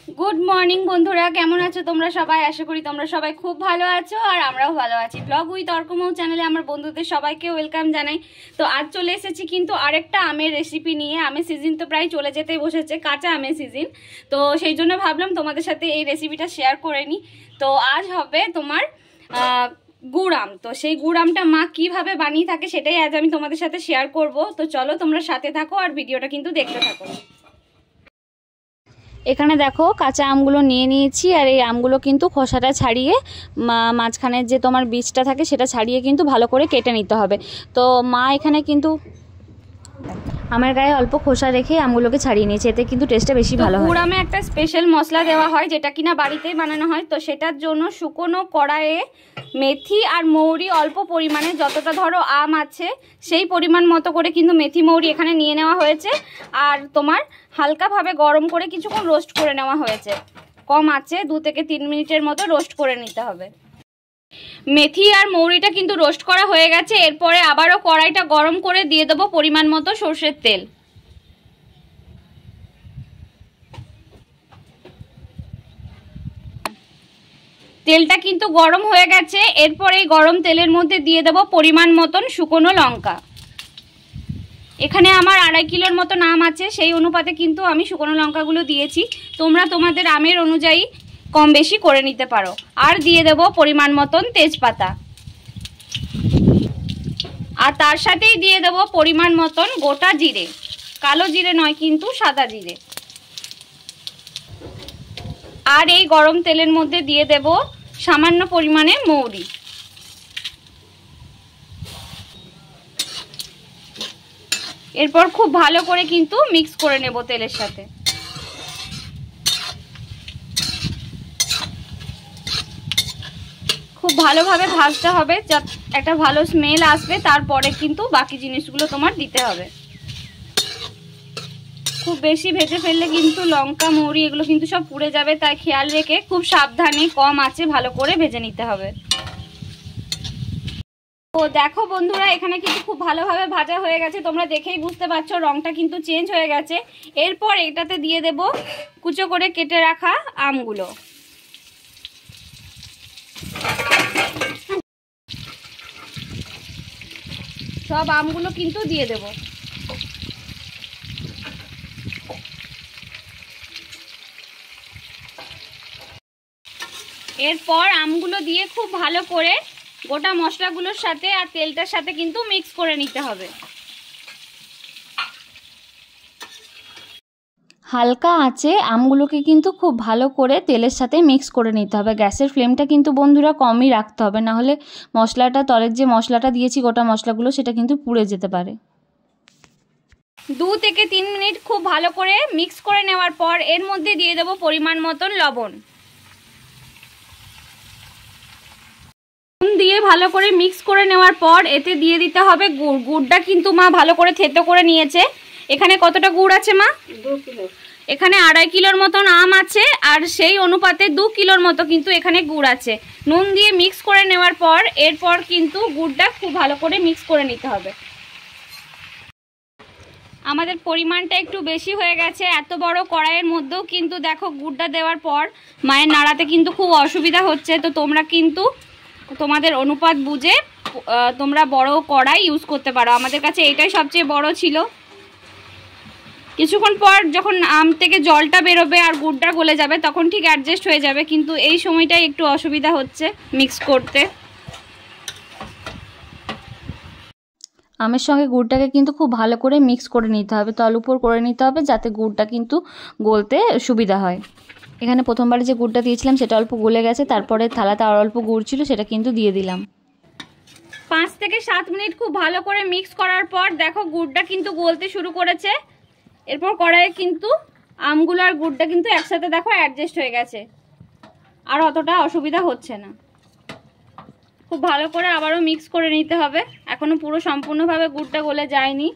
Good morning বন্ধুরা, কেমন আছো তোমরা সবাই? আশা করি তোমরা সবাই খুব ভালো আছো আর আমরাও ভালো আছি। ব্লগ উইথ অর্কমৌ চ্যানেলে আমার বন্ধুদের সবাইকে ওয়েলকাম জানাই। তো আজ চলে এসেছি কিন্তু আরেকটা আমের রেসিপি নিয়ে। আমের সিজন তো প্রায় চলে যেতেই বসেছে, কাঁচা আমের সিজন। তো সেই জন্য ভাবলাম তোমাদের সাথে এই রেসিপিটা শেয়ার করে নিই। তো আজ হবে তোমার গুড় আম। তো সেই গুড় আমটা মা কিভাবে বানিয়ে থাকে সেটাই আজ আমি তোমাদের সাথে শেয়ার করব। তো চলো তোমরা সাথে থাকো আর ভিডিওটা কিন্তু দেখতে থাকো। এখানে দেখো কাঁচা আমগুলো নিয়ে নিয়েছি, আর এই আমগুলো কিন্তু খোসাটা ছাড়িয়ে মাঝখানের যে তোমার বীজটা থাকে সেটা ছাড়িয়ে কিন্তু ভালো করে কেটে নিতে হবে। তো মা এখানে কিন্তু আমের গায়ে অল্প খোসা রেখে আমগুলোকে ছাড়িয়ে নিয়েছে, এতে কিন্তু টেস্টটা বেশি ভালো হয়। গুড় আমে একটা স্পেশাল মশলা দেওয়া হয় যেটা কিনা বাড়িতেই বানানো হয়। তো সেটার জন্য শুকনো কড়াইয়ে মেথি আর মৌরি অল্প পরিমাণে, যতটা ধরো আম আছে সেই পরিমাণ মতো করে কিন্তু মেথি মৌরি এখানে নিয়ে নেওয়া হয়েছে। আর তোমার হালকাভাবে গরম করে কিছুক্ষণ রোস্ট করে নেওয়া হয়েছে। কম আছে 2 থেকে 3 মিনিটের মতো রোস্ট করে নিতে হবে। মেথি আর মৌরিটা কিন্তু রোস্ট করা হয়ে গেছে। এরপরে আবারও কড়াইটা গরম করে দিয়ে দেবো পরিমাণ মতো সরষের তেল। তেলটা কিন্তু গরম হয়ে গেছে। এরপরে এই গরম তেলের মধ্যে দিয়ে দেবো পরিমাণ মতন শুকনো লঙ্কা। এখানে আমার 2.5 কিলোর মতো আম আছে, সেই অনুপাতে কিন্তু আমি শুকনো লঙ্কাগুলো দিয়েছি। তোমরা তোমাদের আমের অনুযায়ী কম বেশি করে নিতে পারো। আর দিয়ে দেব পরিমাণ মতন তেজপাতা, আর তার সাথেই দিয়ে দেব পরিমাণ মতন গোটা জিরে। কালো জিরে নয়, কিন্তু সাদা জিরে। আর এই গরম তেলের মধ্যে দিয়ে দেব সামান্য পরিমাণে মৌরি। এরপর খুব ভালো করে কিন্তু মিক্স করে নেব তেলের সাথে। খুব ভালোভাবে ভাজতে হবে, একটা ভালো স্মেল আসবে, তারপরে কিন্তু বাকি জিনিসগুলো তোমার দিতে হবে। খুব বেশি ভেজে ফেললে কিন্তু লঙ্কা মৌরি এগুলো কিন্তু সব পুড়ে যাবে, তাই খেয়াল রেখে খুব সাবধানে কম আঁচে ভালো করে ভেজে নিতে হবে। তো দেখো বন্ধুরা, এখানে কিন্তু খুব ভালোভাবে ভাজা হয়ে গেছে, তোমরা দেখেই বুঝতে পারছো রংটা কিন্তু চেঞ্জ হয়ে গেছে। এরপর এটাতে দিয়ে দেব কুচো করে কেটে রাখা আমগুলো। সব আমগুলো কিন্তু দিয়ে দেব। এরপর আমগুলো দিয়ে খুব ভালো করে গোটা মশলাগুলোর সাথে আর তেলটার সাথে কিন্তু মিক্স করে নিতে হবে। হালকা আঁচে আমগুলোকে কিন্তু খুব ভালো করে তেলের সাথে মিক্স করে নিতে হবে। গ্যাসের ফ্লেমটা কিন্তু বন্ধুরা কমই রাখতে হবে, না হলে মশলাটা, তলের যে মশলাটা দিয়েছি গোটা মশলাগুলো, সেটা কিন্তু পুড়ে যেতে পারে। 2 থেকে 3 মিনিট খুব ভালো করে মিক্স করে নেওয়ার পর এর মধ্যে দিয়ে দেব পরিমাণ মতন লবণ। দিয়ে ভালো করে মিক্স করে নেওয়ার পর এতে দিয়ে দিতে হবে গুড়। গুড়টা কিন্তু মা ভালো করে থেতো করে নিয়েছে। এখানে কতটা গুড় আছে মা? 2 কিলো। এখানে 2.5 কিলোর মতন আম আছে, আর সেই অনুপাতে 2 কিলোর মতো কিন্তু এখানে গুড় আছে। নুন দিয়ে মিক্স করে নেওয়ার পর এরপর কিন্তু গুড়টা খুব ভালো করে মিক্স করে নিতে হবে। আমাদের পরিমাণটা একটু বেশি হয়ে গেছে, এত বড় কড়াইয়ের মধ্যেও কিন্তু দেখো গুড়টা দেওয়ার পর মায়ের নাড়াতে কিন্তু খুব অসুবিধা হচ্ছে। তো তোমরা কিন্তু তোমাদের অনুপাত বুঝে তোমরা বড় কড়াই ইউজ করতে পারো। আমাদের কাছে এটাই সবচেয়ে বড় ছিল। কিছুক্ষণ পর যখন আম থেকে জলটা বেরোবে আর গুড়টা গলে যাবে তখন ঠিক অ্যাডজাস্ট হয়ে যাবে, কিন্তু এই সময়টাই একটু অসুবিধা হচ্ছে মিক্স করতে। আমের সঙ্গে গুড়টাকে কিন্তু খুব ভালো করে মিক্স করে নিতে হবে, তল উপর করে নিতে হবে, যাতে গুড়টা কিন্তু গলতে সুবিধা হয়। এখানে প্রথমবারে যে গুড়টা দিয়েছিলাম সেটা অল্প গলে গেছে, তারপরে থালাতে আর অল্প গুড় ছিল, সেটা কিন্তু দিয়ে দিলাম। 5 থেকে 7 মিনিট খুব ভালো করে মিক্স করার পর দেখো গুড়টা কিন্তু গলতে শুরু করেছে। এরপর কড়াইয়ে কিন্তু আমগুলো আর গুড়টা কিন্তু একসাথে দেখো অ্যাডজাস্ট হয়ে গেছে, আর অতটা অসুবিধা হচ্ছে না। খুব ভালো করে আবারও মিক্স করে নিতে হবে, এখনো পুরো সম্পূর্ণভাবে গুড়টা গলে যায়নি।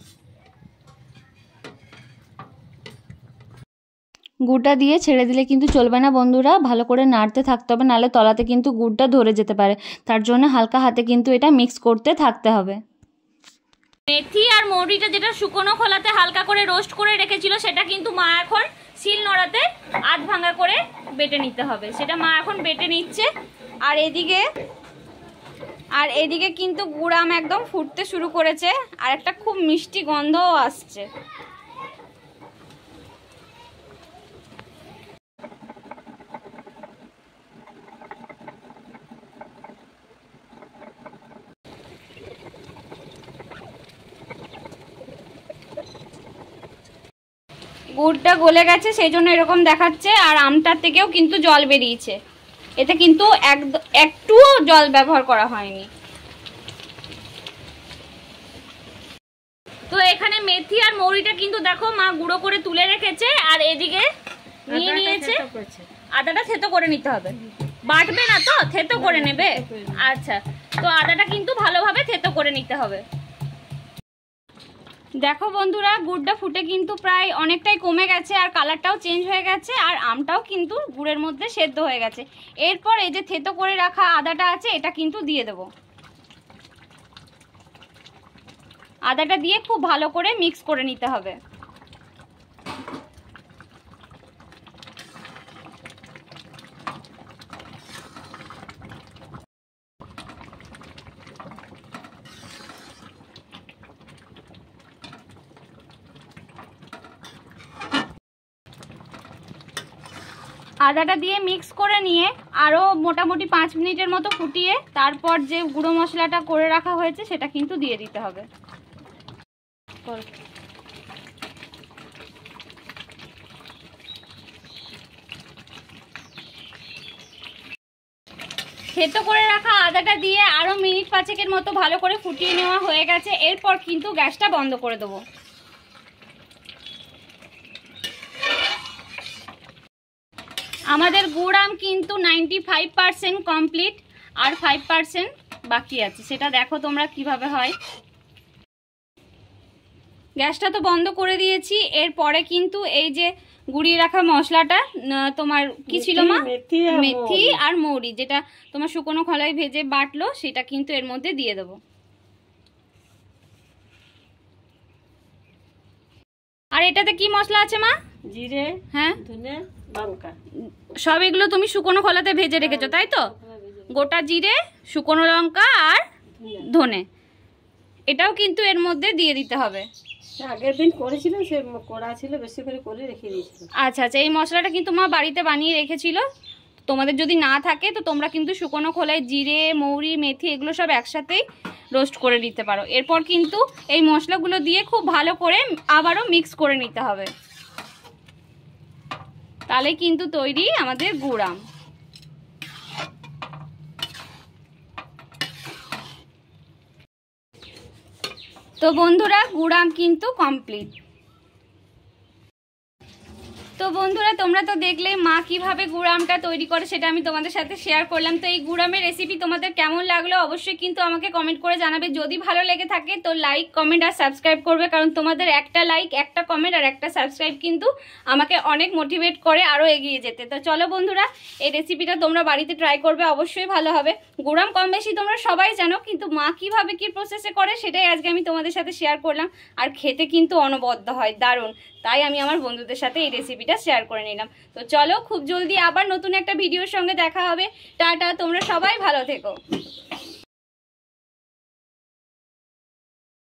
গুড়টা দিয়ে ছেড়ে দিলে কিন্তু চলবে না বন্ধুরা, ভালো করে নাড়তে থাকতে হবে, নাহলে তলাতে কিন্তু গুড়টা ধরে যেতে পারে। তার জন্য হালকা হাতে কিন্তু এটা মিক্স করতে থাকতে হবে। মেথি আর মৌরিটা যেটা শুকনো খোলাতে হালকা করে রোস্ট করে রেখেছিল সেটা কিন্তু মা এখন শিল নোড়াতে আধ ভাঙা করে বেটে নিতে হবে। সেটা মা এখন বেটে নিচ্ছে। আর এদিকে কিন্তু গুড়াম একদম ফুটতে শুরু করেছে, আর একটা খুব মিষ্টি গন্ধও আসছে। গুড়টা গলে গেছে সেই জন্য এরকম দেখাচ্ছে, আর আমটার থেকেও কিন্তু জল বেরিয়েছে। এতে কিন্তু একটুও জল ব্যবহার করা হয়নি। তো এখানে মেথি আর মৌরিটা কিন্তু দেখো মা গুঁড়ো করে তুলে রেখেছে, আর এদিকে নিয়ে নিয়েছে আদাটা থেতো করে নিতে হবে। বাটবে না তো, থেতো করে নেবে? আচ্ছা, তো আদাটা কিন্তু ভালোভাবে থেতো করে নিতে হবে। দেখো বন্ধুরা, গুড়টা ফুটে কিন্তু প্রায় অনেকটাই কমে গেছে, আর কালারটাও চেঞ্জ হয়ে গেছে, আর আমটাও কিন্তু গুড়ের মধ্যে সেদ্ধ হয়ে গেছে। এরপর এই যে থেতো করে রাখা আদাটা আছে এটা কিন্তু দিয়ে দেবো। আদাটা দিয়ে খুব ভালো করে মিক্স করে নিতে হবে। আদাটা দিয়ে মিক্স করে নিয়ে আরও মোটামুটি 5 মিনিটের মতো ফুটিয়ে তারপর যে গুঁড়ো মশলাটা করে রাখা হয়েছে সেটা কিন্তু দিয়ে দিতে হবে। থেতো করে রাখা আদাটা দিয়ে আরও মিনিট 5 মতো ভালো করে ফুটিয়ে নেওয়া হয়ে গেছে। এরপর কিন্তু গ্যাসটা বন্ধ করে দেবো। আমাদের গুড় আম কিন্তু 95% কমপ্লিট, আর 5% বাকি আছে। সেটা দেখো তোমরা কিভাবে হয়। গ্যাসটা তো বন্ধ করে দিয়েছি। এরপরে কিন্তু এই যে গুঁড়িয়ে রাখা মশলাটা, তোমার কি ছিল মা? মেথি আর মৌরি, যেটা তোমার শুকনো খোলায় ভেজে বাটলো, সেটা কিন্তু এর মধ্যে দিয়ে দেবো। আর এটাতে কি মশলা আছে মা? জিরে, হ্যাঁ, ধনে, লঙ্কা, সব এগুলো তুমি শুকনো খোলাতে ভেজে রেখেছো তাই তো? গোটা জিরে, শুকনো লঙ্কা আর ধনে, এটাও কিন্তু এর মধ্যে দিয়ে দিতে হবে। আগের দিন করেছিলাম, সে করা ছিল, বেশি করে করে রেখে দিয়েছিল। আচ্ছা আচ্ছা, এই মশলাটা কিন্তু মা বাড়িতে বানিয়ে রেখেছিল। তোমাদের যদি না থাকে তো তোমরা কিন্তু শুকনো খোলায় জিরে, মৌরি, মেথি এগুলো সব একসাথেই রোস্ট করে নিতে পারো। এরপর কিন্তু এই মশলাগুলো দিয়ে খুব ভালো করে আবারও মিক্স করে নিতে হবে, তাহলে কিন্তু তৈরি আমাদের গুড় আম। তো বন্ধুরা, গুড় আম কিন্তু কমপ্লিট। তো বন্ধুরা, তোমরা তো দেখলে মা কিভাবে গুড় আমটা তৈরি করে, সেটা আমি তোমাদের সাথে শেয়ার করলাম। তো এই গুড় আমের রেসিপি তোমাদের কেমন লাগলো অবশ্যই কিন্তু আমাকে কমেন্ট করে জানাবে। যদি ভালো লেগে থাকে তো লাইক, কমেন্ট আর সাবস্ক্রাইব করবে, কারণ তোমাদের একটা লাইক, একটা কমেন্ট আর একটা সাবস্ক্রাইব কিন্তু আমাকে অনেক মোটিভেট করে আরও এগিয়ে যেতে। তো চলো বন্ধুরা, এই রেসিপিটা তোমরা বাড়িতে ট্রাই করবে, অবশ্যই ভালো হবে। গুড় আম কম বেশি তোমরা সবাই জানো, কিন্তু মা কিভাবে কি প্রসেসে করে সেটাই আজকে আমি তোমাদের সাথে শেয়ার করলাম। আর খেতে কিন্তু অনবদ্য হয়, দারুণ। তাই আমি আমার বন্ধুদের সাথে এই রেসিপিটা শেয়ার করে নিলাম। তো চলো, খুব জলদি আবার নতুন একটা ভিডিওর সঙ্গে দেখা হবে। টাটা, তোমরা সবাই ভালো থেকো।